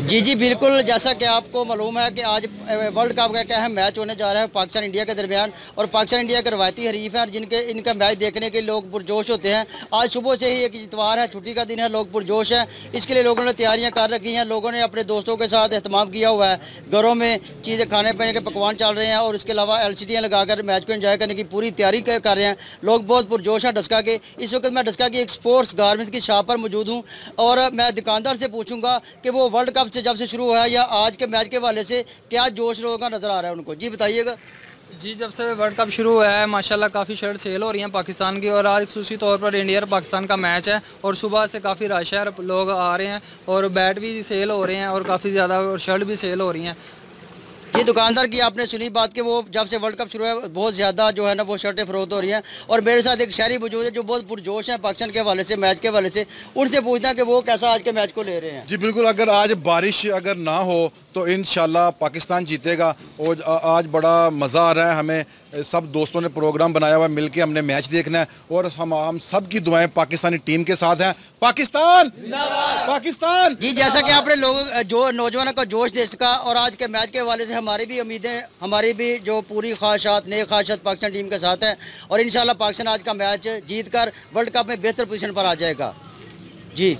जी बिल्कुल, जैसा कि आपको मालूम है कि आज वर्ल्ड कप का अहम मैच होने जा रहा है पाकिस्तान इंडिया के दरमियान, और पाकिस्तान इंडिया के रवायती हरीफ हैं और इनका मैच देखने के लोग पुरजोश होते हैं। आज सुबह से ही एक इतवार है, छुट्टी का दिन है, लोग पुरजोश हैं। इसके लिए लोगों ने तैयारियां कर रखी हैं, लोगों ने अपने दोस्तों के साथ एहतमाम किया हुआ है, घरों में चीज़ें खाने पीने के पकवान चल रहे हैं और इसके अलावा LCDयाँ लगाकर मैच को एंजॉय करने की पूरी तैयारी कर रहे हैं। लोग बहुत पुरजोश हैं डस्का के। इस वक्त मैं डस्का की एक स्पोर्ट्स गारमेंट्स की शॉप पर मौजूद हूँ और मैं दुकानदार से पूछूंगा कि वो वर्ल्ड कप से जब से शुरू हुआ है या आज के मैच के हवाले से क्या जोश लोगों का नज़र आ रहा है उनको। जी बताइएगा। जी, जब से वर्ल्ड कप शुरू हुआ है माशाल्लाह काफ़ी शर्ट सेल हो रही हैं पाकिस्तान की, और आज खुसूसी तौर पर इंडिया और पाकिस्तान का मैच है और सुबह से काफ़ी रश है, लोग आ रहे हैं और बैट भी सेल हो रहे हैं और काफ़ी ज़्यादा शर्ट भी सेल हो रही हैं। ये दुकानदार की आपने सुनी बात कि वो जब से वर्ल्ड कप शुरू है बहुत ज़्यादा जो है ना वो शर्टें फ़रोख्त हो रही हैं, और मेरे साथ एक शहरी मौजूद है जो बहुत पुरजोश हैं पाकिस्तान के हवाले से, मैच के हवाले से। उनसे पूछना कि वो कैसा आज के मैच को ले रहे हैं। जी बिल्कुल, अगर आज बारिश अगर ना हो तो इंशाल्लाह पाकिस्तान जीतेगा। और आज बड़ा मज़ा आ रहा है हमें, सब दोस्तों ने प्रोग्राम बनाया हुआ है, मिलके हमने मैच देखना है और हम सब की दुआएं पाकिस्तानी टीम के साथ हैं। पाकिस्तान पाकिस्तान। जी, जैसा कि आपने लोगों जो नौजवानों का जोश देख सका, और आज के मैच के हवाले से हमारी भी उम्मीदें, हमारी भी जो पूरी ख्वाहिशात नई ख्वाहिशात पाकिस्तान टीम के साथ हैं, और इंशाल्लाह पाकिस्तान आज का मैच जीत कर वर्ल्ड कप में बेहतर पोजीशन पर आ जाएगा। जी।